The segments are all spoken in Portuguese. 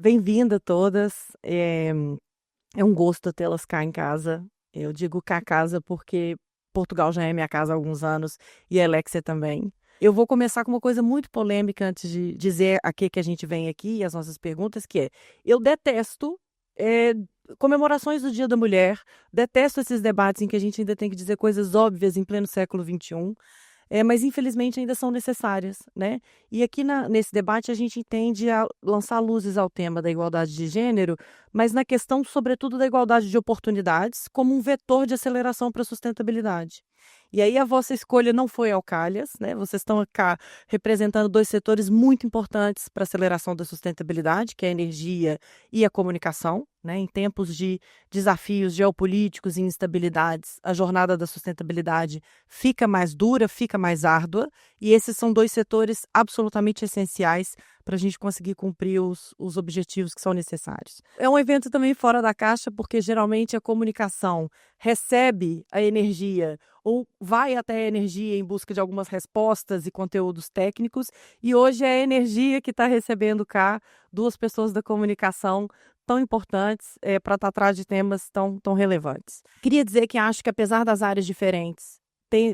Bem-vinda todas. É um gosto tê-las cá em casa. Eu digo cá casa porque Portugal já é minha casa há alguns anos e a Alexia também. Eu vou começar com uma coisa muito polêmica antes de dizer a que a gente vem aqui e as nossas perguntas, que é: eu detesto é, comemorações do Dia da Mulher, detesto esses debates em que a gente ainda tem que dizer coisas óbvias em pleno século XXI. Mas infelizmente ainda são necessárias, né? E aqui nesse debate a gente tende a lançar luzes ao tema da igualdade de gênero, mas na questão, sobretudo, da igualdade de oportunidades, como um vetor de aceleração para a sustentabilidade. E aí a vossa escolha não foi ao calhas, né? Vocês estão cá representando dois setores muito importantes para a aceleração da sustentabilidade, que é a energia e a comunicação, né? Em tempos de desafios geopolíticos e instabilidades, a jornada da sustentabilidade fica mais dura, fica mais árdua, e esses são dois setores absolutamente essenciais para a gente conseguir cumprir os objetivos que são necessários. É um evento também fora da caixa, porque geralmente a comunicação recebe a energia ou vai até a energia em busca de algumas respostas e conteúdos técnicos, e hoje é a energia que está recebendo cá duas pessoas da comunicação tão importantes para estar atrás de temas tão relevantes. Queria dizer que acho que, apesar das áreas diferentes,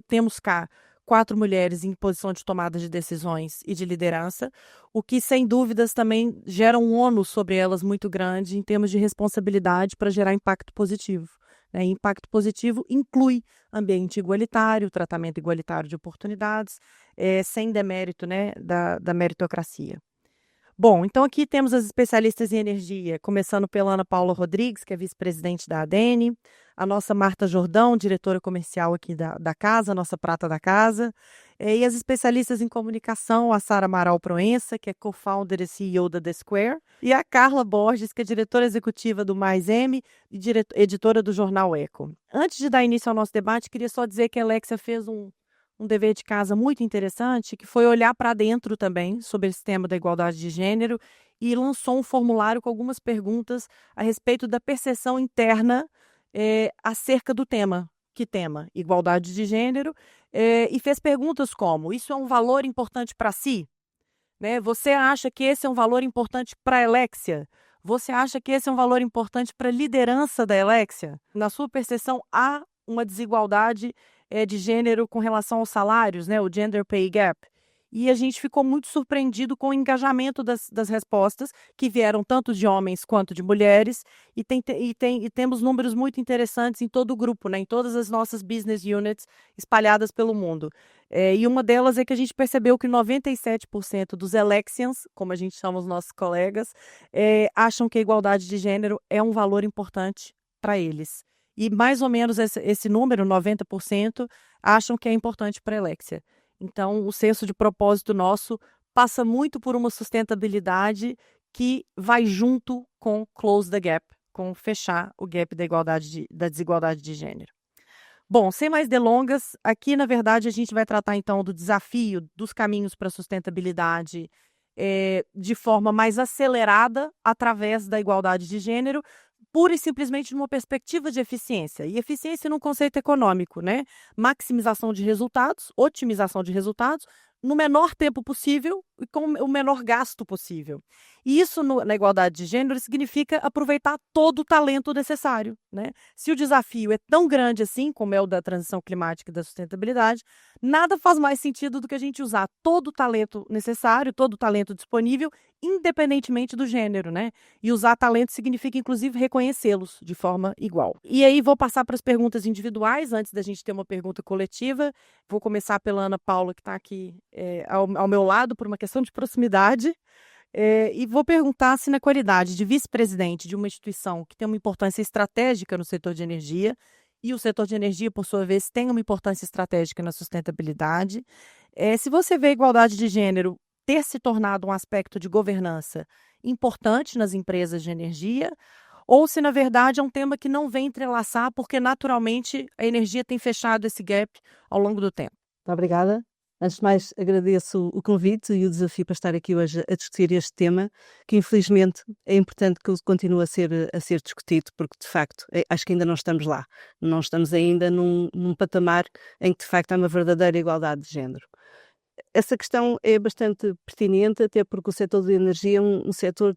temos cá 4 mulheres em posição de tomada de decisões e de liderança, o que, sem dúvidas, também gera um ônus sobre elas muito grande em termos de responsabilidade para gerar impacto positivo. Né? Impacto positivo inclui ambiente igualitário, tratamento igualitário de oportunidades, sem demérito, né, da meritocracia. Bom, então aqui temos as especialistas em energia, começando pela Ana Paula Rodrigues, que é vice-presidente da ADENE, a nossa Marta Jordão, diretora comercial aqui da casa, a nossa prata da casa, e as especialistas em comunicação, a Sara Amaral Proença, que é co-founder e CEO da The Square, e a Carla Borges, que é diretora executiva do Mais M e editora do jornal Eco. Antes de dar início ao nosso debate, queria só dizer que a Alexia fez um dever de casa muito interessante, que foi olhar para dentro também sobre esse tema da igualdade de gênero e lançou um formulário com algumas perguntas a respeito da percepção interna acerca do tema. Que tema? Igualdade de gênero. E fez perguntas como: isso é um valor importante para si? Né? Você acha que esse é um valor importante para a Alexia? Você acha que esse é um valor importante para a liderança da Alexia? Na sua percepção, há uma desigualdade de gênero com relação aos salários, né? O Gender Pay Gap. E a gente ficou muito surpreendido com o engajamento das respostas, que vieram tanto de homens quanto de mulheres, e temos números muito interessantes em todo o grupo, né? Em todas as nossas business units espalhadas pelo mundo. E uma delas é que a gente percebeu que 97% dos Alexians, como a gente chama os nossos colegas, acham que a igualdade de gênero é um valor importante para eles. E mais ou menos esse número, 90%, acham que é importante para a Alexia. Então, o senso de propósito nosso passa muito por uma sustentabilidade que vai junto com close the gap, com fechar o gap da desigualdade de gênero. Bom, sem mais delongas, aqui, na verdade, a gente vai tratar, então, do desafio dos caminhos para a sustentabilidade de forma mais acelerada através da igualdade de gênero, pura e simplesmente de uma perspectiva de eficiência. E eficiência num conceito econômico, né? Maximização de resultados, otimização de resultados, no menor tempo possível e com o menor gasto possível. E isso, na igualdade de gênero, significa aproveitar todo o talento necessário, né? Se o desafio é tão grande assim, como é o da transição climática e da sustentabilidade, nada faz mais sentido do que a gente usar todo o talento necessário, todo o talento disponível, independentemente do gênero, né? E usar talento significa, inclusive, reconhecê-los de forma igual. E aí vou passar para as perguntas individuais, antes da gente ter uma pergunta coletiva. Vou começar pela Ana Paula, que está aqui ao meu lado, por uma questão de proximidade. E vou perguntar se, na qualidade de vice-presidente de uma instituição que tem uma importância estratégica no setor de energia, e o setor de energia, por sua vez, tem uma importância estratégica na sustentabilidade, se você vê a igualdade de gênero ter se tornado um aspecto de governança importante nas empresas de energia, ou se, na verdade, é um tema que não vem entrelaçar, porque, naturalmente, a energia tem fechado esse gap ao longo do tempo. Muito obrigada. Antes de mais, agradeço o convite e o desafio para estar aqui hoje a discutir este tema, que infelizmente é importante que continue a ser discutido, porque de facto acho que ainda não estamos lá. Não estamos ainda num patamar em que de facto há uma verdadeira igualdade de género. Essa questão é bastante pertinente, até porque o setor de energia é um setor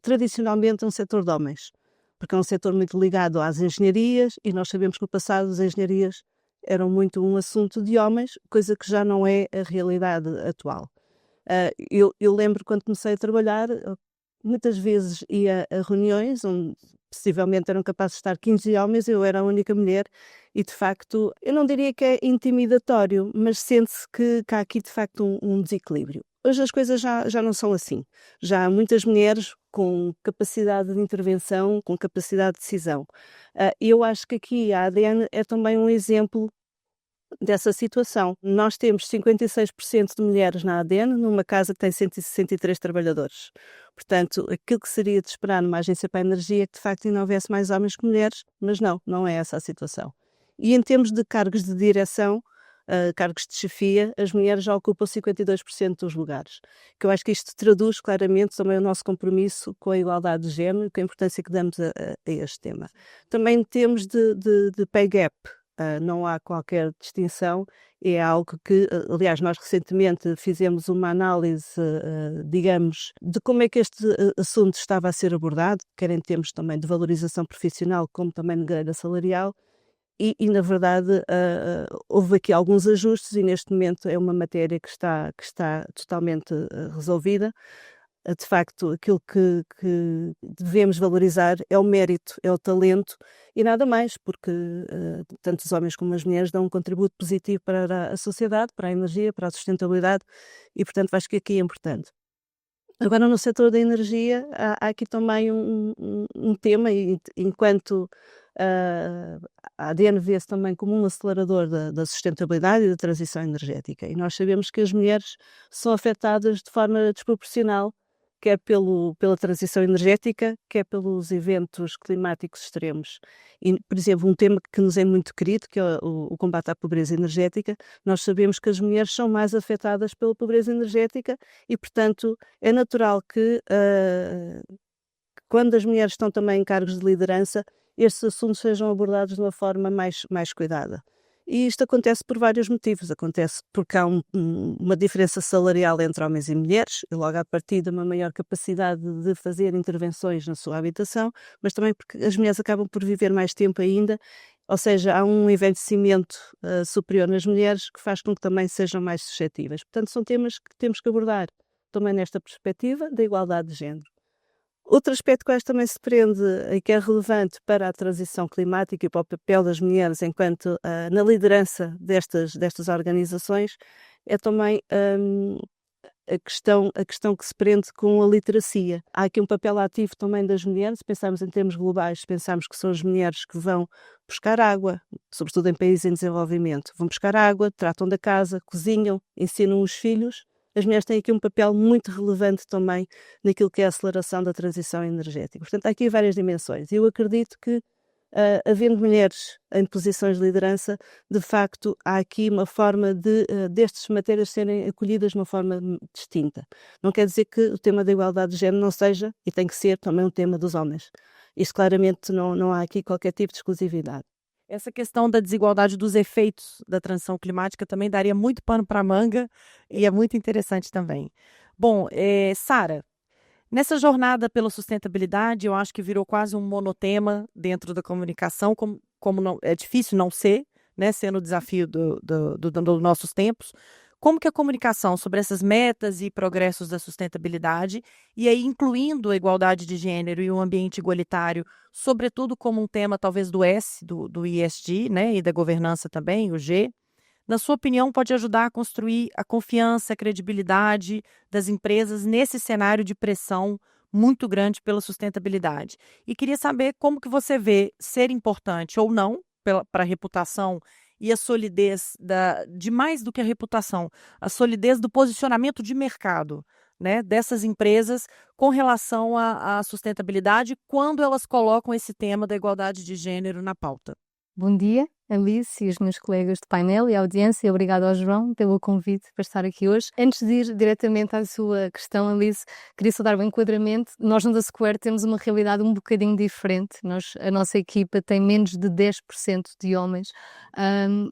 tradicionalmente um setor de homens, porque é um setor muito ligado às engenharias e nós sabemos que no passado as engenharias eram muito um assunto de homens, coisa que já não é a realidade atual. Eu lembro quando comecei a trabalhar, muitas vezes ia a reuniões onde possivelmente eram capazes de estar 15 homens, eu era a única mulher e de facto, eu não diria que é intimidatório, mas sente-se que há aqui de facto um desequilíbrio. Hoje as coisas já não são assim. Já há muitas mulheres com capacidade de intervenção, com capacidade de decisão. Eu acho que aqui a ADN é também um exemplo dessa situação. Nós temos 56% de mulheres na ADN numa casa que tem 163 trabalhadores. Portanto, aquilo que seria de esperar numa agência para a energia é que de facto ainda houvesse mais homens que mulheres, mas não é essa a situação. E em termos de cargos de direção, cargos de chefia, as mulheres já ocupam 52% dos lugares. Que eu acho que isto traduz claramente também o nosso compromisso com a igualdade de género e com a importância que damos a este tema. Também temos de pay gap, não há qualquer distinção, é algo que, aliás, nós recentemente fizemos uma análise, digamos, de como é que este assunto estava a ser abordado, quer em termos também de valorização profissional, como também de grelha salarial, e na verdade houve aqui alguns ajustes e neste momento é uma matéria que está totalmente resolvida. De facto, aquilo que devemos valorizar é o mérito, é o talento e nada mais, porque tanto os homens como as mulheres dão um contributo positivo para a sociedade, para a energia, para a sustentabilidade e, portanto, acho que aqui é importante. Agora, no setor da energia, há aqui também um tema, e enquanto a ADN vê-se também como um acelerador da sustentabilidade e da transição energética, e nós sabemos que as mulheres são afetadas de forma desproporcional quer pela transição energética, quer pelos eventos climáticos extremos. E, por exemplo, um tema que nos é muito querido, que é o combate à pobreza energética, nós sabemos que as mulheres são mais afetadas pela pobreza energética e, portanto, é natural que quando as mulheres estão também em cargos de liderança, estes assuntos sejam abordados de uma forma mais cuidada. E isto acontece por vários motivos. Acontece porque há uma diferença salarial entre homens e mulheres, e logo à partida uma maior capacidade de fazer intervenções na sua habitação, mas também porque as mulheres acabam por viver mais tempo ainda, ou seja, há um envelhecimento superior nas mulheres que faz com que também sejam mais suscetíveis. Portanto, são temas que temos que abordar também nesta perspectiva da igualdade de género. Outro aspecto que eu acho que também se prende e que é relevante para a transição climática e para o papel das mulheres enquanto na liderança destas organizações é também a questão que se prende com a literacia. Há aqui um papel ativo também das mulheres, se pensarmos em termos globais, pensamos que são as mulheres que vão buscar água, sobretudo em países em desenvolvimento, vão buscar água, tratam da casa, cozinham, ensinam os filhos. As mulheres têm aqui um papel muito relevante também naquilo que é a aceleração da transição energética. Portanto, há aqui várias dimensões. Eu acredito que, havendo mulheres em posições de liderança, de facto, há aqui uma forma destas matérias serem acolhidas de uma forma distinta. Não quer dizer que o tema da igualdade de género não seja, e tem que ser, também um tema dos homens. Isso claramente não há aqui qualquer tipo de exclusividade. Essa questão da desigualdade dos efeitos da transição climática também daria muito pano para manga e é muito interessante também. Bom, Sara, nessa jornada pela sustentabilidade, eu acho que virou quase um monotema dentro da comunicação, como não, é difícil não ser, né, sendo o desafio dos nossos tempos. Como que a comunicação sobre essas metas e progressos da sustentabilidade, e aí incluindo a igualdade de gênero e o ambiente igualitário, sobretudo como um tema talvez do S, do ESG, né, e da governança também, o G, na sua opinião, pode ajudar a construir a confiança, a credibilidade das empresas nesse cenário de pressão muito grande pela sustentabilidade. E queria saber como que você vê ser importante ou não para a reputação e a solidez de mais do que a reputação, a solidez do posicionamento de mercado, né, dessas empresas com relação à sustentabilidade quando elas colocam esse tema da igualdade de gênero na pauta. Bom dia. Alice e os meus colegas de painel e audiência, e obrigado ao João pelo convite para estar aqui hoje. Antes de ir diretamente à sua questão, Alice, queria só dar um enquadramento. Nós no da Square temos uma realidade um bocadinho diferente. A nossa equipa tem menos de 10% de homens,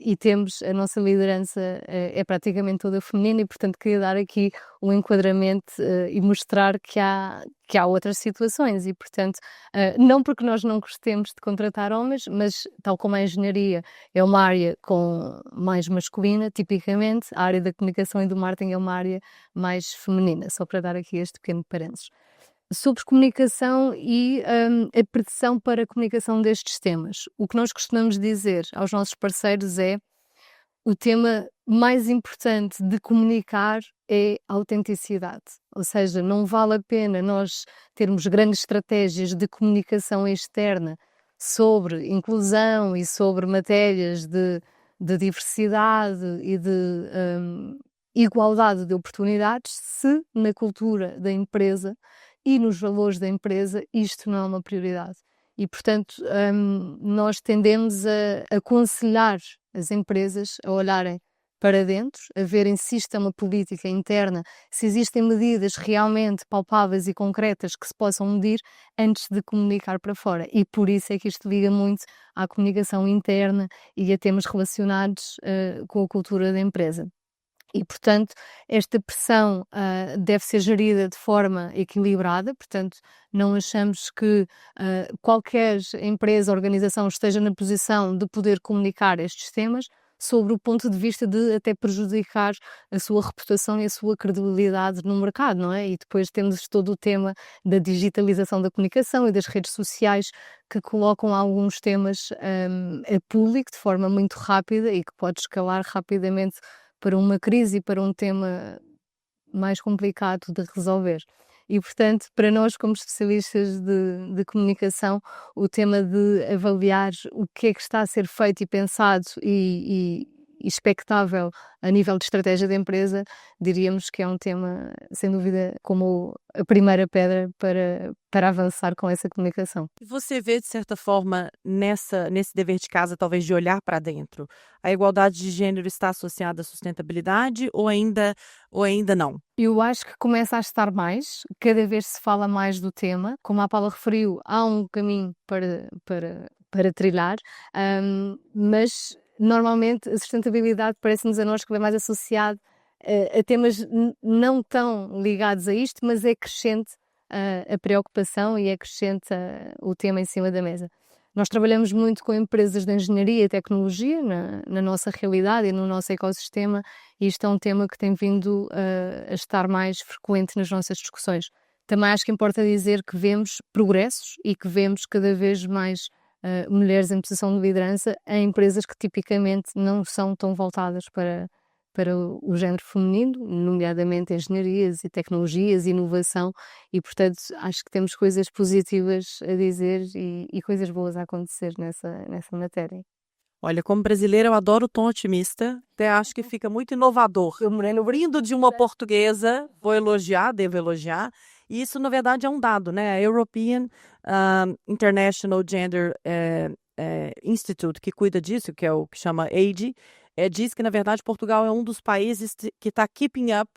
e temos a nossa liderança é praticamente toda feminina, e portanto queria dar aqui um enquadramento e mostrar que há outras situações e, portanto, não porque nós não gostemos de contratar homens, mas tal como a engenharia é uma área mais masculina, tipicamente, a área da comunicação e do marketing é uma área mais feminina, só para dar aqui este pequeno parênteses. Sobre comunicação e a pressão para a comunicação destes temas. O que nós costumamos dizer aos nossos parceiros é: o tema mais importante de comunicar é a autenticidade, ou seja, não vale a pena nós termos grandes estratégias de comunicação externa sobre inclusão e sobre matérias de diversidade e de igualdade de oportunidades, se na cultura da empresa e nos valores da empresa isto não é uma prioridade. E, portanto, nós tendemos a aconselhar as empresas a olharem para dentro, a verem se isto é uma política interna, se existem medidas realmente palpáveis e concretas que se possam medir antes de comunicar para fora. E por isso é que isto liga muito à comunicação interna e a temas relacionados com a cultura da empresa. E, portanto, esta pressão deve ser gerida de forma equilibrada, portanto, não achamos que qualquer empresa ou organização esteja na posição de poder comunicar estes temas sobre o ponto de vista de até prejudicar a sua reputação e a sua credibilidade no mercado, não é? E depois temos todo o tema da digitalização da comunicação e das redes sociais que colocam alguns temas a público de forma muito rápida e que pode escalar rapidamente para uma crise e para um tema mais complicado de resolver. E, portanto, para nós, como especialistas de comunicação, o tema de avaliar o que é que está a ser feito e pensado e expectável a nível de estratégia da empresa, diríamos que é um tema, sem dúvida, como a primeira pedra para avançar com essa comunicação. E você vê, de certa forma, nesse dever de casa, talvez de olhar para dentro, a igualdade de gênero está associada à sustentabilidade ou ainda não? Eu acho que começa a estar mais, cada vez se fala mais do tema. Como a Paula referiu, há um caminho para trilhar, mas normalmente a sustentabilidade parece-nos a nós que é mais associado a temas não tão ligados a isto, mas é crescente a preocupação e é crescente o tema em cima da mesa. Nós trabalhamos muito com empresas de engenharia e tecnologia na nossa realidade e no nosso ecossistema, e isto é um tema que tem vindo a estar mais frequente nas nossas discussões. Também acho que importa dizer que vemos progressos e que vemos cada vez mais mulheres em posição de liderança em empresas que tipicamente não são tão voltadas para o género feminino, nomeadamente engenharias e tecnologias e inovação, e portanto acho que temos coisas positivas a dizer e coisas boas a acontecer nessa matéria. Olha, como brasileira, eu adoro o tom otimista, até acho que fica muito inovador. Eu vindo de uma portuguesa, devo elogiar, e isso, na verdade, é um dado, né? A European International Gender Institute, que cuida disso, que é o que chama AGE, diz que, na verdade, Portugal é um dos países que está keeping up,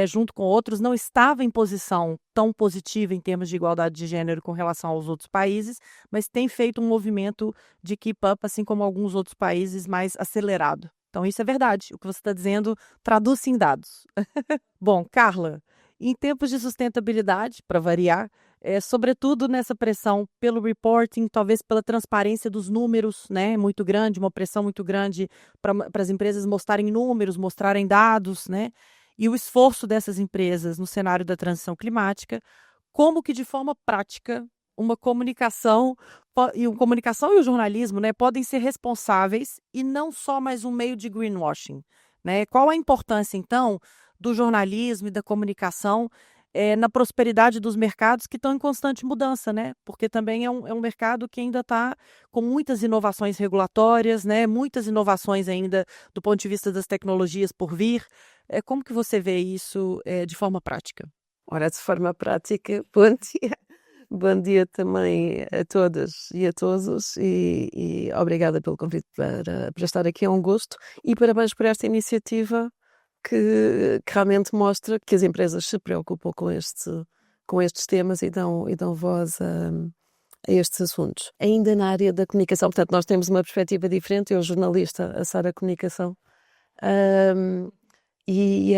junto com outros, não estava em posição tão positiva em termos de igualdade de gênero com relação aos outros países, mas tem feito um movimento de keep up, assim como alguns outros países, mais acelerado. Então, isso é verdade. O que você está dizendo traduz-se em dados. Bom, Carla, em tempos de sustentabilidade, para variar, sobretudo nessa pressão pelo reporting, talvez pela transparência dos números, né, muito grande, uma pressão muito grande para as empresas mostrarem números, mostrarem dados, né, e o esforço dessas empresas no cenário da transição climática, como que de forma prática uma comunicação e o jornalismo, né, podem ser responsáveis e não só mais um meio de greenwashing, né? Qual a importância, então, do jornalismo e da comunicação na prosperidade dos mercados que estão em constante mudança, né? Porque também é um mercado que ainda está com muitas inovações regulatórias, né? Muitas inovações ainda do ponto de vista das tecnologias por vir. Como que você vê isso de forma prática? Ora, de forma prática, bom dia. Bom dia também a todas e a todos e obrigada pelo convite para estar aqui, é um gosto e parabéns por esta iniciativa que realmente mostra que as empresas se preocupam com estes temas e dão voz a estes assuntos. Ainda na área da comunicação, portanto, nós temos uma perspectiva diferente, eu jornalista, a Sara Comunicação, e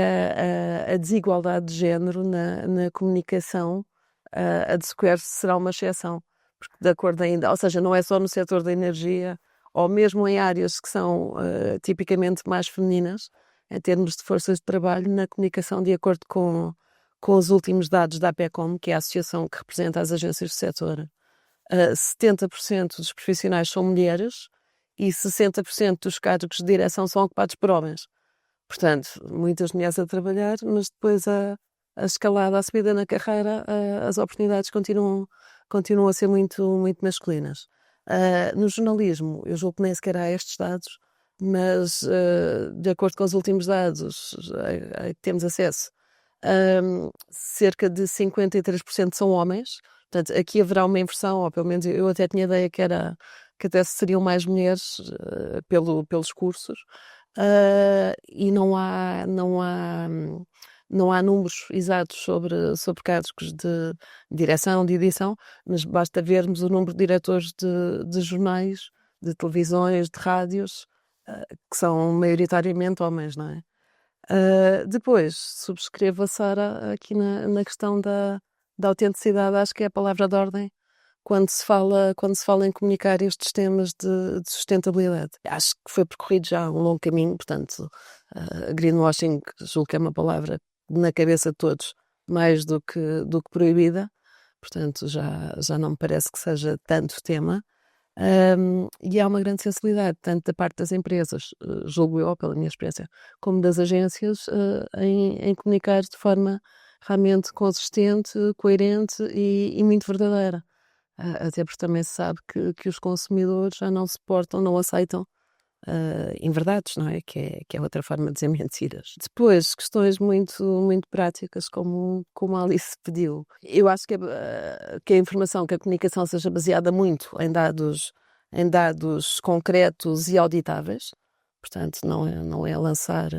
a desigualdade de género na comunicação, a de Square será uma exceção, porque de acordo ainda, ou seja, não é só no setor da energia, ou mesmo em áreas que são tipicamente mais femininas, em termos de forças de trabalho, na comunicação, de acordo com os últimos dados da APECOM, que é a associação que representa as agências do setor, 70% dos profissionais são mulheres e 60% dos cargos de direção são ocupados por homens. Portanto, muitas mulheres a trabalhar, mas depois a escalada, a subida na carreira, as oportunidades continuam a ser muito, muito masculinas. No jornalismo, eu julgo que nem sequer há estes dados, mas de acordo com os últimos dados a que temos acesso, cerca de 53% são homens. Portanto, aqui haverá uma inversão, ou pelo menos eu até tinha ideia que até seriam mais mulheres pelos cursos, e não há números exatos sobre cargos de direção, de edição, mas basta vermos o número de diretores de jornais, de televisões, de rádios, que são maioritariamente homens, não é? Depois, subscrevo a Sara aqui na questão da autenticidade, acho que é a palavra de ordem quando se fala em comunicar estes temas de sustentabilidade. Acho que foi percorrido já um longo caminho, portanto, greenwashing, julgo que é uma palavra na cabeça de todos mais do que proibida, portanto já não me parece que seja tanto tema. E há uma grande sensibilidade, tanto da parte das empresas, julgo eu, pela minha experiência, como das agências, em comunicar de forma realmente consistente, coerente e muito verdadeira. Até porque também se sabe que os consumidores já não se portam, não aceitam inverdades, não é? Que é outra forma de dizer mentiras. Depois, questões muito, muito práticas, como a Alice pediu. Eu acho que a informação, que a comunicação seja baseada muito em dados concretos e auditáveis. Portanto, não é lançar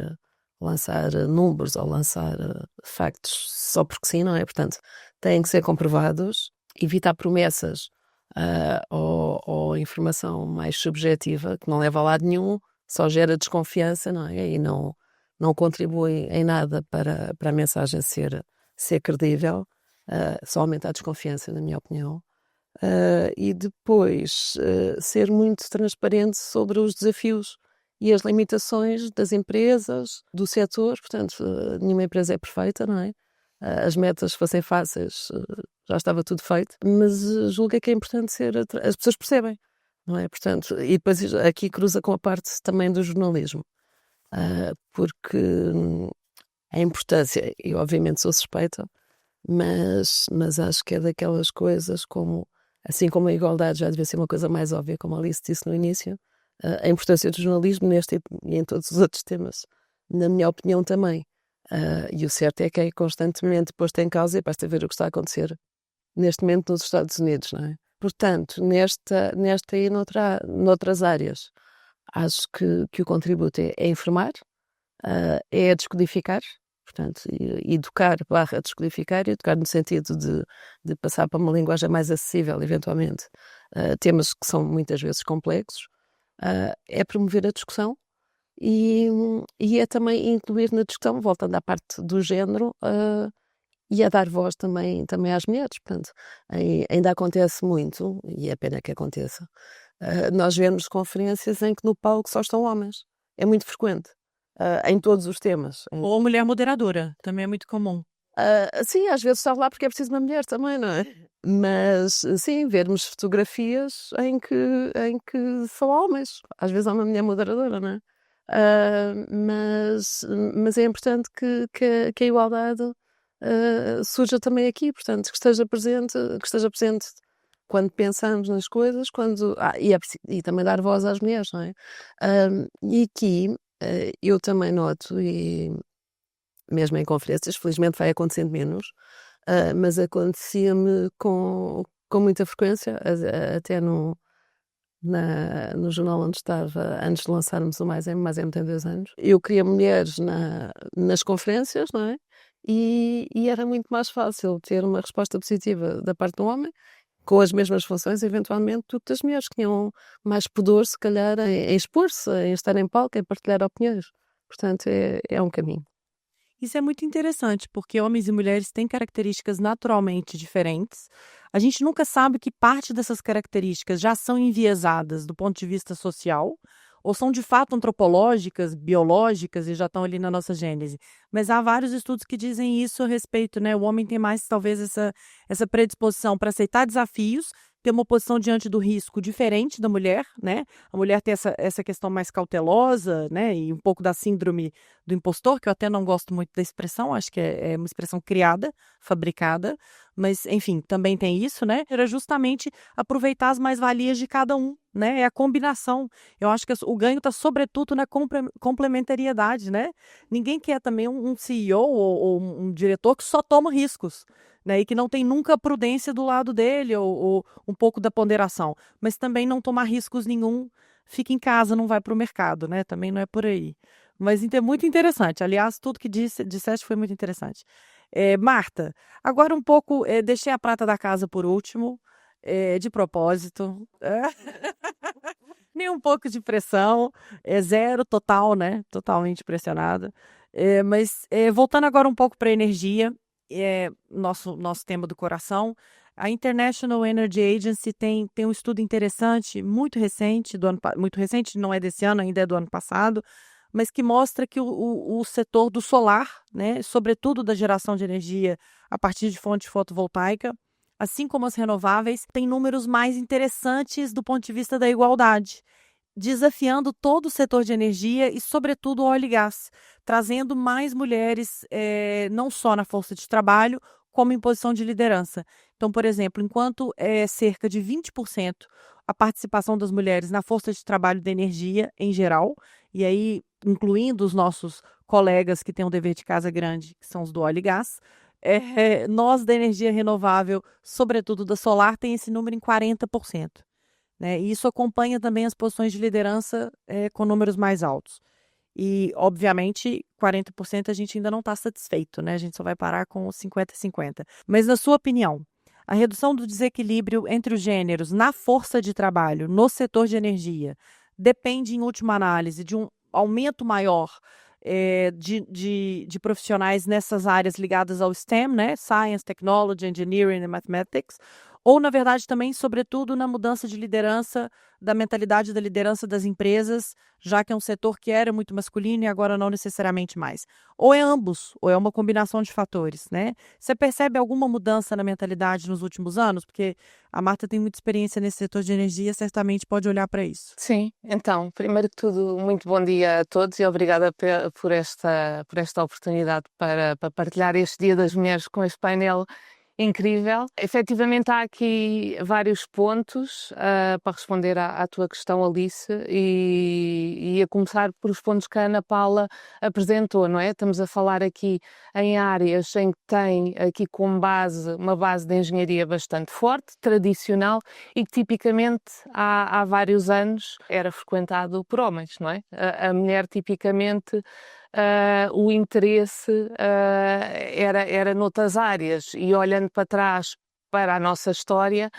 números ou lançar factos só porque sim, não é? Portanto, têm que ser comprovados, evitar promessas ou informação mais subjetiva, que não leva a lado nenhum, só gera desconfiança, não é? E não contribui em nada para a mensagem ser credível, só aumenta a desconfiança, na minha opinião. E depois ser muito transparente sobre os desafios e as limitações das empresas, do setor. Portanto, nenhuma empresa é perfeita, não é? As metas fossem fáceis, já estava tudo feito, mas julgo que é importante as pessoas percebem, não é? Portanto, e depois aqui cruza com a parte também do jornalismo, porque a importância, eu obviamente sou suspeita, mas acho que é daquelas coisas como, assim como a igualdade já devia ser uma coisa mais óbvia, como a Alice disse no início, a importância do jornalismo neste e em todos os outros temas, na minha opinião também. E o certo é que é constantemente posto em causa e basta ver o que está a acontecer neste momento nos Estados Unidos, não é? Portanto, nesta e noutras áreas, acho que o contributo é informar, é descodificar, portanto, educar / descodificar, educar no sentido de passar para uma linguagem mais acessível, eventualmente, temas que são muitas vezes complexos, é promover a discussão e é também incluir na discussão, voltando à parte do género, e a dar voz também às mulheres. Portanto, ainda acontece muito, e é pena que aconteça, nós vemos conferências em que no palco só estão homens. É muito frequente, em todos os temas. Ou mulher moderadora, também é muito comum. Sim, às vezes está lá porque é preciso uma mulher também, não é? Mas, sim, vermos fotografias em que são homens. Às vezes há uma mulher moderadora, não é? Mas é importante que a igualdade surja também aqui, portanto, que esteja presente quando pensamos nas coisas, e também dar voz às mulheres, não é? E aqui eu também noto, e mesmo em conferências, felizmente vai acontecendo menos, mas acontecia-me com muita frequência, até no jornal onde estava, antes de lançarmos o Mais M tem 2 anos. Eu queria mulheres nas conferências, não é? E era muito mais fácil ter uma resposta positiva da parte do homem, com as mesmas funções, eventualmente, do que das mulheres, que tinham mais pudor, se calhar, em expor-se, em estar em palco, em partilhar opiniões. Portanto, é um caminho. Isso é muito interessante, porque homens e mulheres têm características naturalmente diferentes. A gente nunca sabe que parte dessas características já são enviesadas do ponto de vista social, ou são de fato antropológicas, biológicas e já estão ali na nossa gênese. Mas há vários estudos que dizem isso a respeito, né? O homem tem mais, talvez, essa predisposição para aceitar desafios, ter uma posição diante do risco diferente da mulher, né? A mulher tem essa questão mais cautelosa, né? E um pouco da síndrome do impostor, que eu até não gosto muito da expressão, acho que é uma expressão criada, fabricada, mas, enfim, também tem isso, né? Era justamente aproveitar as mais-valias de cada um, né? É a combinação. Eu acho que o ganho está, sobretudo, na complementariedade, né? Ninguém quer também um CEO ou um diretor que só toma riscos, né, e que não tem nunca a prudência do lado dele, ou um pouco da ponderação, mas também não tomar riscos nenhum, fica em casa, não vai para o mercado, né? Também não é por aí. Mas é muito interessante. Aliás, tudo que disseste foi muito interessante. Marta, agora um pouco, deixei a prata da casa por último, de propósito. Nem um pouco de pressão, zero total, né? Totalmente pressionada. Mas voltando agora um pouco para a energia, nosso tema do coração, a International Energy Agency tem um estudo interessante, muito recente, muito recente, não é desse ano, ainda é do ano passado, mas que mostra que o setor do solar, né, sobretudo da geração de energia a partir de fonte fotovoltaica, assim como as renováveis, tem números mais interessantes do ponto de vista da igualdade, desafiando todo o setor de energia e, sobretudo, o óleo e gás, trazendo mais mulheres, não só na força de trabalho, como em posição de liderança. Então, por exemplo, enquanto é cerca de 20% a participação das mulheres na força de trabalho da energia em geral, e aí incluindo os nossos colegas que têm um dever de casa grande, que são os do óleo e gás, nós da energia renovável, sobretudo da solar, tem esse número em 40%. Né? E isso acompanha também as posições de liderança com números mais altos. E, obviamente, 40% a gente ainda não está satisfeito, né? A gente só vai parar com 50-50. Mas, na sua opinião, a redução do desequilíbrio entre os gêneros na força de trabalho, no setor de energia, depende, em última análise, de um aumento maior de profissionais nessas áreas ligadas ao STEM, né? Science, Technology, Engineering e Mathematics, ou, na verdade, também, sobretudo, na mudança de liderança, da mentalidade da liderança das empresas, já que é um setor que era muito masculino e agora não necessariamente mais. Ou é ambos, ou é uma combinação de fatores, né? Você percebe alguma mudança na mentalidade nos últimos anos? Porque a Marta tem muita experiência nesse setor de energia, certamente pode olhar para isso. Sim, então, primeiro que tudo, muito bom dia a todos e obrigada por esta oportunidade para partilhar este Dia das Mulheres com este painel incrível. Efetivamente, há aqui vários pontos para responder à tua questão, Alice, e a começar por os pontos que a Ana Paula apresentou, não é? Estamos a falar aqui em áreas em que tem aqui como base uma base de engenharia bastante forte, tradicional, e que tipicamente há vários anos era frequentado por homens, não é? A mulher tipicamente o interesse era noutras áreas, e olhando para trás para a nossa história,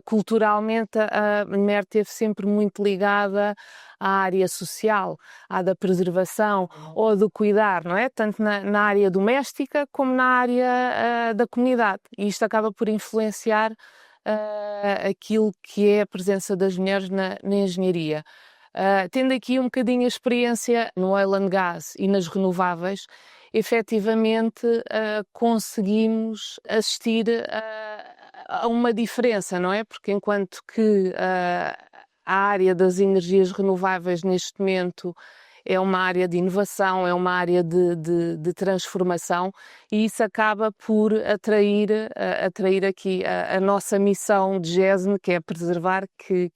culturalmente a mulher esteve sempre muito ligada à área social, à da preservação ou do cuidar, não é? Tanto na área doméstica como na área da comunidade, e isto acaba por influenciar aquilo que é a presença das mulheres na engenharia. Tendo aqui um bocadinho a experiência no oil and gas e nas renováveis, efetivamente conseguimos assistir a uma diferença, não é? Porque enquanto que a área das energias renováveis neste momento é uma área de inovação, é uma área de transformação, e isso acaba por atrair aqui a nossa missão de GESN, que é preservar, que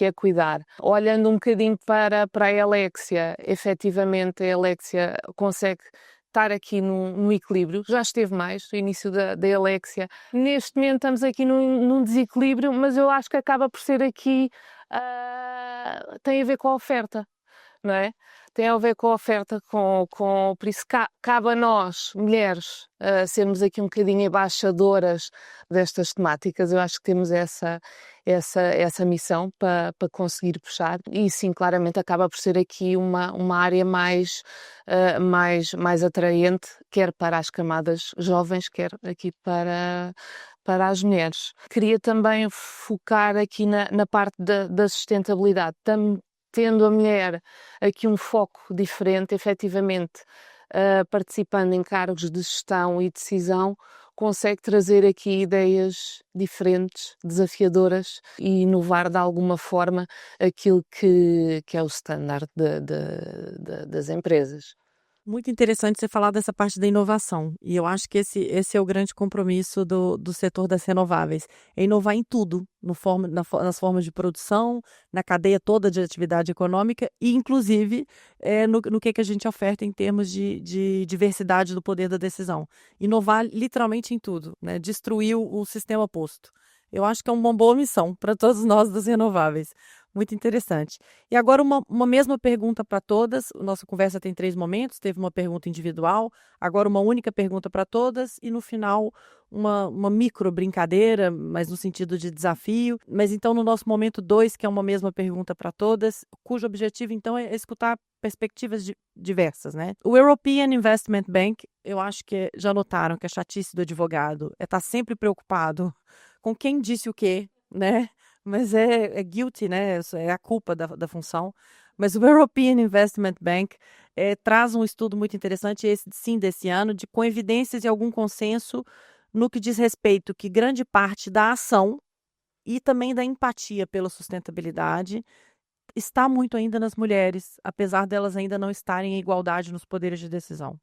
é cuidar. Olhando um bocadinho para a Helexia, efetivamente a Helexia consegue estar aqui num equilíbrio, já esteve mais, no início da Alexia. Neste momento estamos aqui num desequilíbrio, mas eu acho que acaba por ser aqui, tem a ver com a oferta, não é? Tem a ver com a oferta, por isso cabe a nós, mulheres, sermos aqui um bocadinho embaixadoras destas temáticas. Eu acho que temos essa missão para conseguir puxar, e sim, claramente acaba por ser aqui uma área mais atraente, quer para as camadas jovens, quer aqui para as mulheres. Queria também focar aqui na parte da sustentabilidade. Tendo a mulher aqui um foco diferente, efetivamente, participando em cargos de gestão e decisão, consegue trazer aqui ideias diferentes, desafiadoras e inovar de alguma forma aquilo que é o standard das empresas. Muito interessante você falar dessa parte da inovação. E eu acho que esse é o grande compromisso do setor das renováveis. É inovar em tudo, nas formas de produção, na cadeia toda de atividade econômica e, inclusive, no que a gente oferta em termos de diversidade do poder da decisão. Inovar literalmente em tudo, né? Destruir o sistema oposto. Eu acho que é uma boa missão para todos nós das renováveis. Muito interessante. E agora uma mesma pergunta para todas. Nossa conversa tem 3 momentos. Teve uma pergunta individual, agora uma única pergunta para todas e no final uma micro brincadeira, mas no sentido de desafio. Mas então no nosso momento 2, que é uma mesma pergunta para todas, cujo objetivo então é escutar perspectivas diversas, né? O European Investment Bank, eu acho que já notaram que a chatice do advogado é estar sempre preocupado com quem disse o quê, né? Mas é guilty, né? É a culpa da função. Mas o European Investment Bank traz um estudo muito interessante, desse ano, com evidências e algum consenso no que diz respeito que grande parte da ação e também da empatia pela sustentabilidade está muito ainda nas mulheres, apesar delas ainda não estarem em igualdade nos poderes de decisão.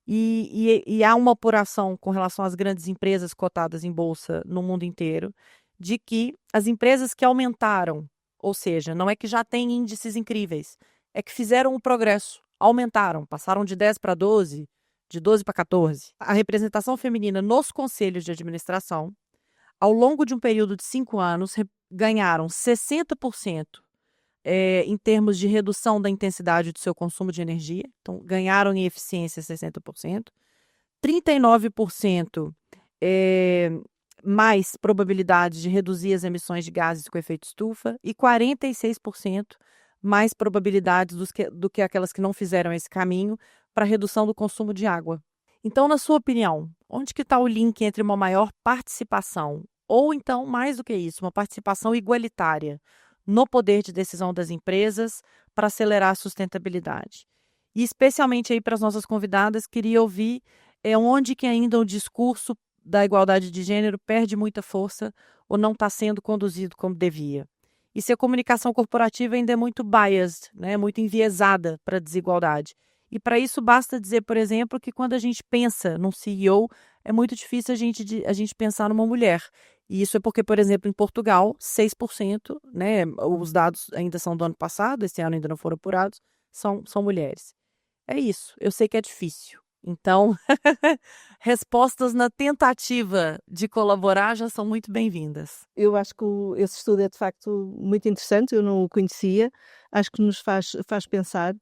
E há uma apuração com relação às grandes empresas cotadas em bolsa no mundo inteiro, de que as empresas que aumentaram, ou seja, não é que já têm índices incríveis, é que fizeram o progresso, aumentaram, passaram de 10 para 12, de 12 para 14. A representação feminina nos conselhos de administração, ao longo de um período de 5 anos, ganharam 60% em termos de redução da intensidade do seu consumo de energia, então ganharam em eficiência 60%, 39% mais probabilidade de reduzir as emissões de gases com efeito estufa e 46% mais probabilidades do que aquelas que não fizeram esse caminho para redução do consumo de água. Então, na sua opinião, onde que está o link entre uma maior participação ou então, mais do que isso, uma participação igualitária no poder de decisão das empresas para acelerar a sustentabilidade? E especialmente aí para as nossas convidadas, queria ouvir onde que ainda o discurso da igualdade de gênero perde muita força ou não está sendo conduzido como devia. E se a comunicação corporativa ainda é muito biased, né, muito enviesada para a desigualdade. E para isso basta dizer, por exemplo, que quando a gente pensa num CEO, é muito difícil a gente pensar numa mulher. E isso é porque, por exemplo, em Portugal, 6%, né, os dados ainda são do ano passado, esse ano ainda não foram apurados, são mulheres. É isso, eu sei que é difícil. Então, respostas na tentativa de colaborar já são muito bem-vindas. Eu acho que esse estudo é de facto muito interessante, eu não o conhecia, acho que nos faz pensar.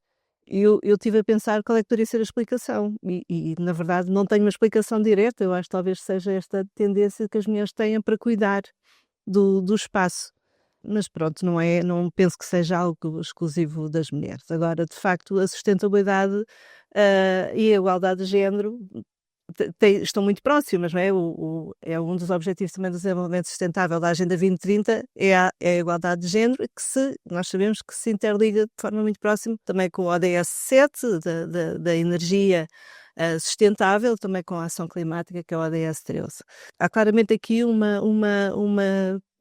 Eu estive a pensar qual é que poderia ser a explicação e, na verdade, não tenho uma explicação direta, eu acho que talvez seja esta tendência que as mulheres têm para cuidar do espaço. Mas pronto, não penso que seja algo exclusivo das mulheres. Agora, de facto, a sustentabilidade e a igualdade de género estão muito próximas, não é? É um dos objetivos também do desenvolvimento sustentável da Agenda 2030, é a igualdade de género, que nós sabemos que se interliga de forma muito próxima também com o ODS 7, da energia sustentável, também com a ação climática, que é o ODS 13. Há claramente aqui uma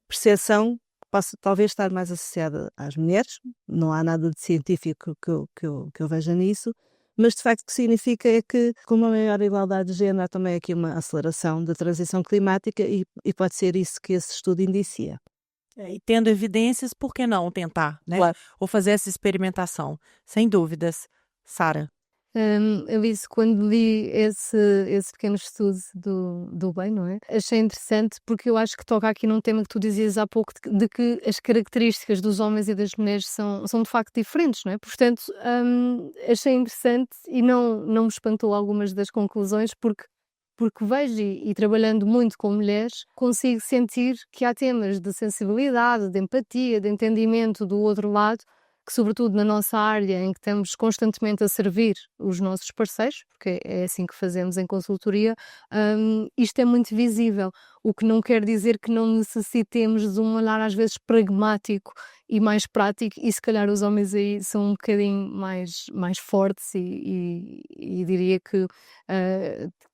percepção possa talvez estar mais associada às mulheres, não há nada de científico que eu veja nisso, mas de facto o que significa é que com uma maior igualdade de género há também aqui uma aceleração da transição climática e pode ser isso que esse estudo indicia. E tendo evidências, por que não tentar, né? Claro. Ou fazer essa experimentação? Sem dúvidas. Sara? Alice, quando li esse pequeno estudo do bem, não é? Achei interessante porque eu acho que toca aqui num tema que tu dizias há pouco, de que as características dos homens e das mulheres são de facto diferentes, não é? Portanto, achei interessante e não me espantou algumas das conclusões, porque vejo e trabalhando muito com mulheres, consigo sentir que há temas de sensibilidade, de empatia, de entendimento do outro lado, que sobretudo na nossa área em que estamos constantemente a servir os nossos parceiros, porque é assim que fazemos em consultoria, isto é muito visível, o que não quer dizer que não necessitemos de um olhar às vezes pragmático e mais prático, e se calhar os homens aí são um bocadinho mais fortes e diria que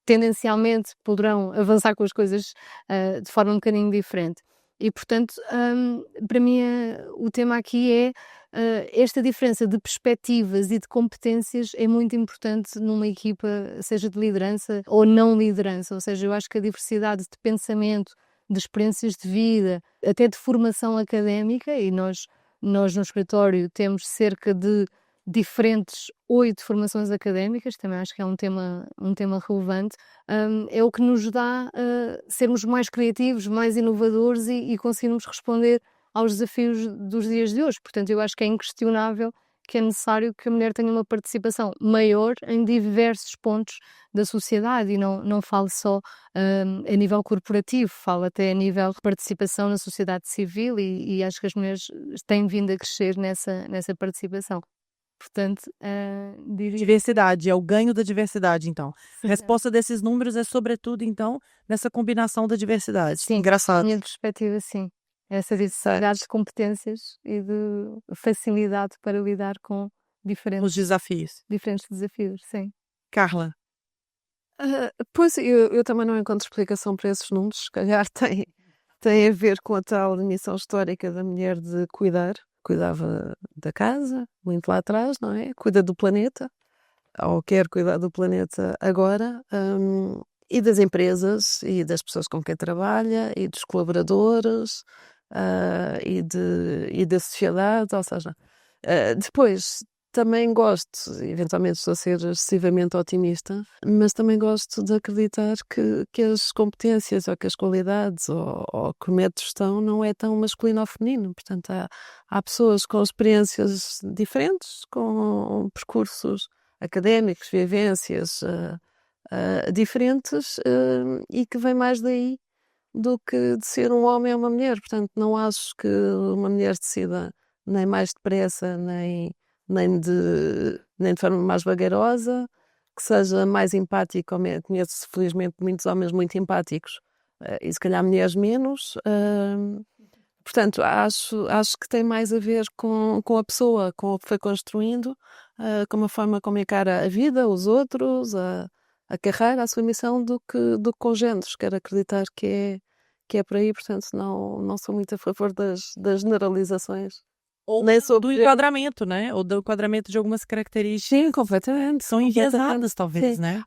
tendencialmente poderão avançar com as coisas de forma um bocadinho diferente. E, portanto, para mim o tema aqui é esta diferença de perspectivas e de competências é muito importante numa equipa, seja de liderança ou não liderança. Ou seja, eu acho que a diversidade de pensamento, de experiências de vida, até de formação académica, e nós no escritório temos cerca de diferentes 8 formações académicas, também acho que é um tema relevante, é o que nos dá sermos mais criativos, mais inovadores e conseguirmos responder aos desafios dos dias de hoje. Portanto, eu acho que é inquestionável que é necessário que a mulher tenha uma participação maior em diversos pontos da sociedade, e não falo só a nível corporativo, falo até a nível de participação na sociedade civil, e acho que as mulheres têm vindo a crescer nessa participação. Portanto, Diversidade, é o ganho da diversidade, então. A resposta desses números é, sobretudo, então, nessa combinação da diversidade. Sim, engraçado. Da minha perspectiva, sim. Essa diversidade de competências e de facilidade para lidar com Os diferentes desafios. sim. Carla, Pois, eu também não encontro explicação para esses números. Se calhar tem a ver com a tal missão histórica da mulher de cuidar. Cuidava da casa, muito lá atrás, não é? Cuida do planeta, ou quer cuidar do planeta agora, e das empresas, e das pessoas com quem trabalha, e dos colaboradores, e da sociedade, ou seja, depois também gosto, eventualmente estou a ser excessivamente otimista, mas também gosto de acreditar que as competências ou que as qualidades ou que o método de gestão não é tão masculino ou feminino. Portanto, há pessoas com experiências diferentes, com percursos académicos, vivências diferentes, e que vem mais daí do que de ser um homem ou uma mulher. Portanto, não acho que uma mulher decida nem mais depressa, nem de forma mais vagarosa, que seja mais empática. Conheço, felizmente, muitos homens muito empáticos, e se calhar mulheres menos. Portanto, acho que tem mais a ver com a pessoa, com o que foi construindo, com a forma como encara a vida, os outros, a carreira, a sua missão, do que com géneros. Quero acreditar que é por aí. Portanto, não sou muito a favor das generalizações. ou Nem sou do enquadramento, né? Ou do enquadramento de algumas características. Sim, completamente. São enviesadas, talvez, Sim. né?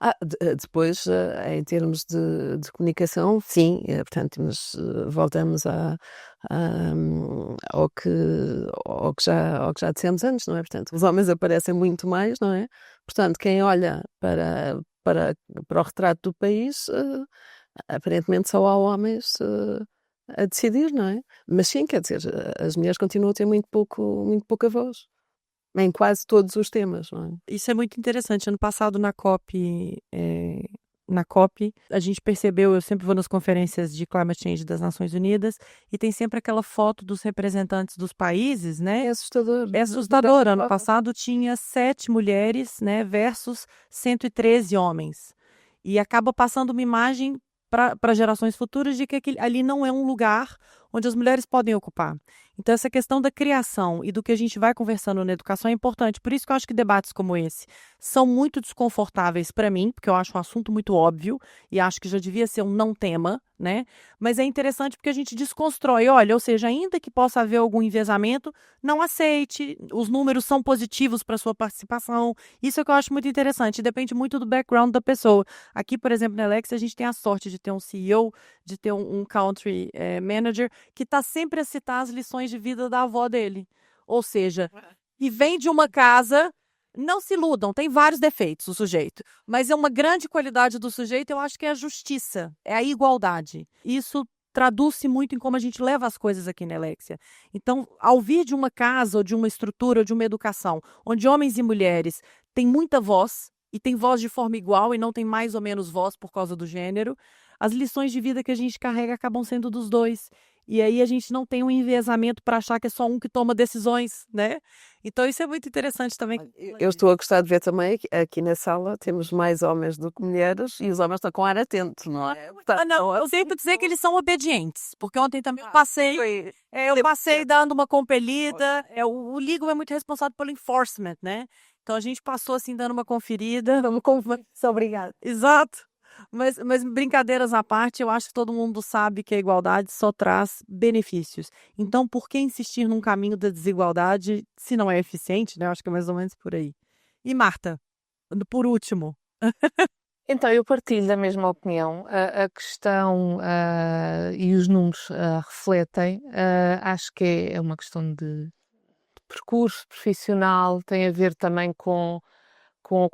Depois, em termos de comunicação, sim, portanto, mas voltamos ao que já dissemos antes, não é? Portanto, os homens aparecem muito mais, não é? Portanto, quem olha para o retrato do país, aparentemente só há homens a decidir, não é? Mas sim, quer dizer, as mulheres continuam a ter muito pouca voz em quase todos os temas, não é? Isso é muito interessante. Ano passado, na COP, a gente percebeu, eu sempre vou nas conferências de Climate Change das Nações Unidas, e tem sempre aquela foto dos representantes dos países, né? É assustador. É assustador. Ano passado tinha 7 mulheres, né, versus 113 homens. E acaba passando uma imagem para gerações futuras de que ali não é um lugar onde as mulheres podem ocupar. Então, essa questão da criação e do que a gente vai conversando na educação é importante. Por isso que eu acho que debates como esse são muito desconfortáveis para mim, porque eu acho um assunto muito óbvio e acho que já devia ser um não tema, né? Mas é interessante porque a gente desconstrói. Olha, ou seja, ainda que possa haver algum enviesamento, não aceite, os números são positivos para sua participação. Isso é que eu acho muito interessante. Depende muito do background da pessoa. Aqui, por exemplo, na Alex, a gente tem a sorte de ter um CEO, de ter um country manager, que está sempre a citar as lições de vida da avó dele. Ou seja, e vem de uma casa Não se iludam, tem vários defeitos o sujeito, mas é uma grande qualidade do sujeito, eu acho que é a justiça, é a igualdade. Isso traduz-se muito em como a gente leva as coisas aqui na Elexia. Então, ao vir de uma casa, ou de uma estrutura, ou de uma educação, onde homens e mulheres têm muita voz, e têm voz de forma igual, e não tem mais ou menos voz por causa do gênero, as lições de vida que a gente carrega acabam sendo dos dois. E aí a gente não tem um enviesamento para achar que é só um que toma decisões, né? Então isso é muito interessante também. Eu estou a gostar de ver também que aqui na sala temos mais homens do que mulheres e os homens estão com ar atento, não é? Portanto, Não, eu sempre dizer que eles são obedientes, porque ontem também eu passei dando uma compelida. O legal é muito responsável pelo enforcement, né? Então a gente passou assim dando uma conferida. Obrigada. Exato. Mas brincadeiras à parte, eu acho que todo mundo sabe que a igualdade só traz benefícios. Então, por que insistir num caminho da desigualdade se não é eficiente, né? Eu acho que é mais ou menos por aí. E Marta, por último. Então, eu partilho da mesma opinião. A questão e os números refletem. Acho que é uma questão de percurso profissional, tem a ver também com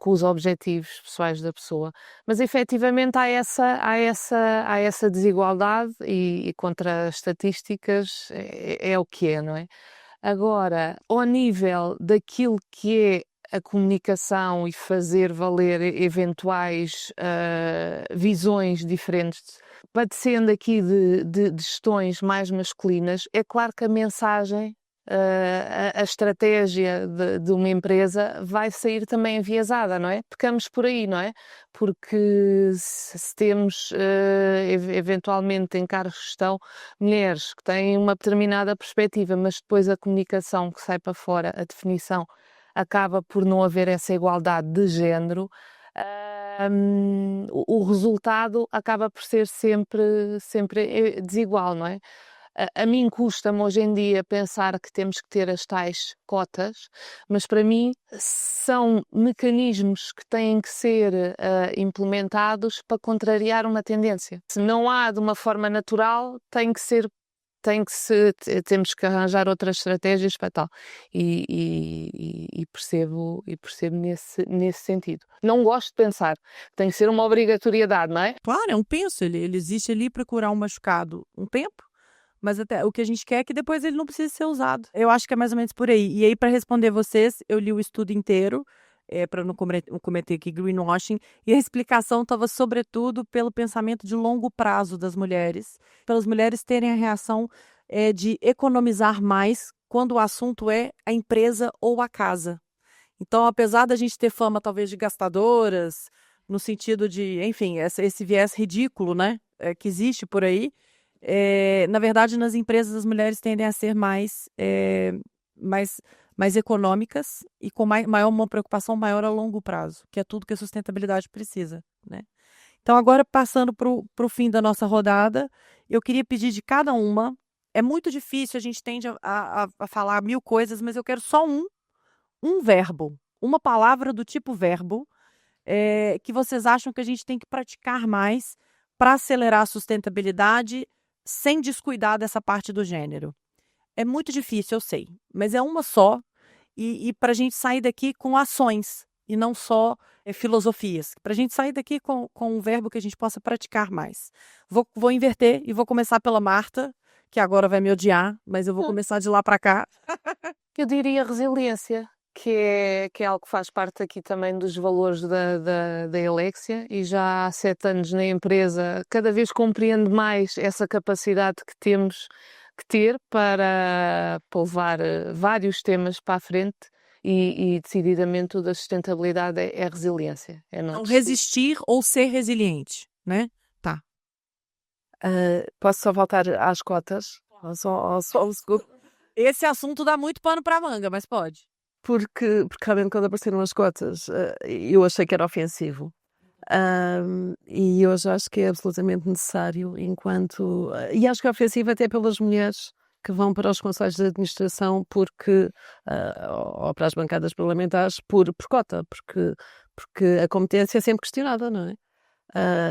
os objetivos pessoais da pessoa. Mas efetivamente há essa desigualdade e contra as estatísticas é o que é, não é? Agora, ao nível daquilo que é a comunicação e fazer valer eventuais visões diferentes, padecendo aqui de gestões mais masculinas, é claro que a mensagem, a estratégia de uma empresa vai sair também enviesada, não é? Pecamos por aí, não é? Porque se temos eventualmente em cargos de gestão mulheres que têm uma determinada perspectiva, mas depois a comunicação que sai para fora, a definição, acaba por não haver essa igualdade de género, o resultado acaba por ser sempre desigual, não é? A mim custa-me hoje em dia pensar que temos que ter as tais cotas, mas para mim são mecanismos que têm que ser implementados para contrariar uma tendência. Se não há de uma forma natural, temos que arranjar outras estratégias para tal. E percebo nesse sentido. Não gosto de pensar que tem que ser uma obrigatoriedade, não é? Claro, é um penso, ele existe ali para curar um machucado um tempo, mas até o que a gente quer é que depois ele não precise ser usado. Eu acho que é mais ou menos por aí. E aí, para responder vocês, eu li o estudo inteiro, para não cometer aqui greenwashing, e a explicação estava sobretudo pelo pensamento de longo prazo das mulheres, pelas mulheres terem a reação de economizar mais quando o assunto é a empresa ou a casa. Então, apesar da gente ter fama talvez de gastadoras, no sentido de, enfim, esse viés ridículo, né, que existe por aí, na verdade, nas empresas as mulheres tendem a ser mais econômicas e com uma preocupação maior a longo prazo, que é tudo que a sustentabilidade precisa, né? Então, agora, passando para o fim da nossa rodada, eu queria pedir de cada uma. É muito difícil, a gente tende a falar 1000 coisas, mas eu quero só um verbo, uma palavra do tipo verbo, que vocês acham que a gente tem que praticar mais para acelerar a sustentabilidade sem descuidar dessa parte do gênero. É muito difícil, eu sei, mas é uma só, e para a gente sair daqui com ações e não só filosofias. Para a gente sair daqui com um verbo que a gente possa praticar mais. Vou inverter e vou começar pela Marta, que agora vai me odiar, mas eu vou começar de lá para cá. Eu diria resiliência, que é algo que faz parte aqui também dos valores da Elexia, e já há 7 anos na empresa cada vez compreendo mais essa capacidade que temos que ter para levar vários temas para a frente, e decididamente o da sustentabilidade é resiliência. Não resistir ou ser resiliente, né? Tá. Posso só voltar às cotas? Esse assunto dá muito pano para manga, mas pode. Porque realmente quando apareceram as cotas eu achei que era ofensivo. E hoje acho que é absolutamente necessário e acho que é ofensivo até pelas mulheres que vão para os conselhos de administração ou para as bancadas parlamentares por cota, porque a competência é sempre questionada, não é?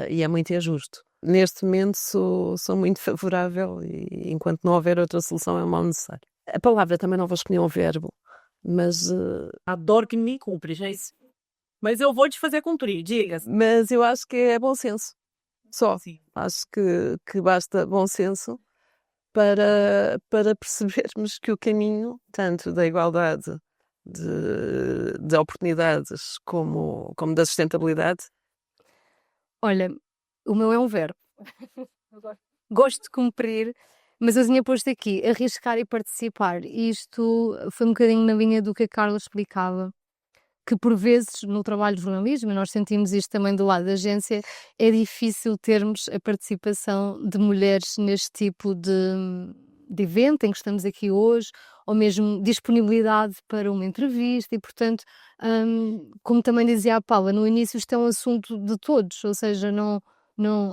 E é muito injusto. Neste momento sou muito favorável, e enquanto não houver outra solução é um mal necessário. A palavra também não vou escolher um verbo, Mas, Adoro que me cumpre, gente. Mas eu vou te fazer cumprir, diga. mas eu acho que é bom senso. Só. Sim. Acho que basta bom senso para percebermos que o caminho, tanto da igualdade de oportunidades como da sustentabilidade. Olha, o meu é um verbo. Gosto de cumprir, mas eu tinha posto aqui arriscar e participar. E isto foi um bocadinho na linha do que a Carla explicava, que por vezes no trabalho de jornalismo, e nós sentimos isto também do lado da agência, é difícil termos a participação de mulheres neste tipo de evento em que estamos aqui hoje, ou mesmo disponibilidade para uma entrevista e, portanto, como também dizia a Paula, no início isto é um assunto de todos, ou seja,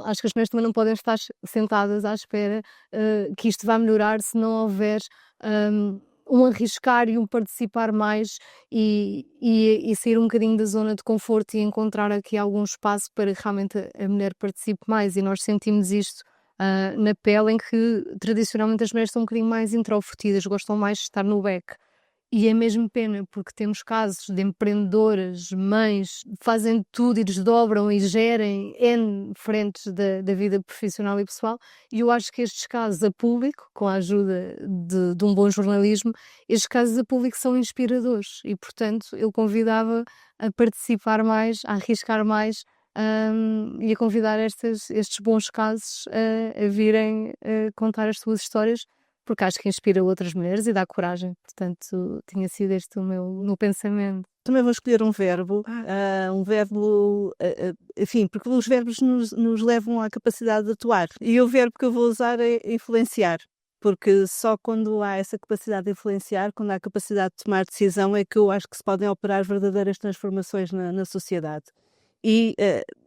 acho que as mulheres também não podem estar sentadas à espera que isto vá melhorar se não houver um arriscar e um participar mais e sair um bocadinho da zona de conforto e encontrar aqui algum espaço para que realmente a mulher participe mais. E nós sentimos isto na pele, em que tradicionalmente as mulheres são um bocadinho mais introvertidas, gostam mais de estar no back. E é mesmo pena, porque temos casos de empreendedoras, mães, fazem tudo e desdobram e gerem N frentes da vida profissional e pessoal, e eu acho que estes casos a público, com a ajuda de um bom jornalismo, estes casos a público são inspiradores e, portanto, eu convidava a participar mais, a arriscar mais, e a convidar estes bons casos a virem contar as suas histórias, porque acho que inspira outras mulheres e dá coragem. Portanto, tinha sido este o meu pensamento. Também vou escolher um verbo, enfim, porque os verbos nos levam à capacidade de atuar. E o verbo que eu vou usar é influenciar, porque só quando há essa capacidade de influenciar, quando há a capacidade de tomar decisão, é que eu acho que se podem operar verdadeiras transformações na sociedade. E,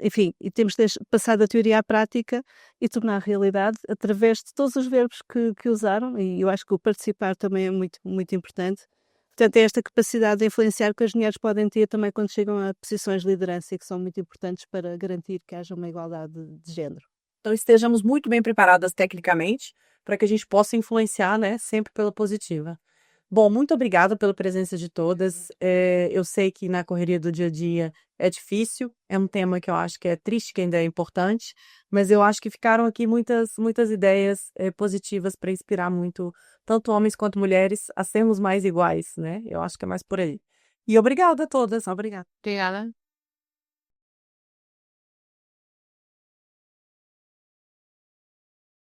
enfim, e temos de passar da teoria à prática e tornar realidade através de todos os verbos que usaram, e eu acho que o participar também é muito, muito importante. Portanto, é esta capacidade de influenciar que as mulheres podem ter também quando chegam a posições de liderança e que são muito importantes para garantir que haja uma igualdade de género. Então estejamos muito bem preparadas tecnicamente para que a gente possa influenciar, né, sempre pela positiva. Bom, muito obrigada pela presença de todas. Eu sei que na correria do dia a dia é difícil, é um tema que eu acho que é triste, que ainda é importante, mas eu acho que ficaram aqui muitas ideias positivas para inspirar muito, tanto homens quanto mulheres, a sermos mais iguais, né? Eu acho que é mais por aí. E obrigada a todas, obrigada. Obrigada.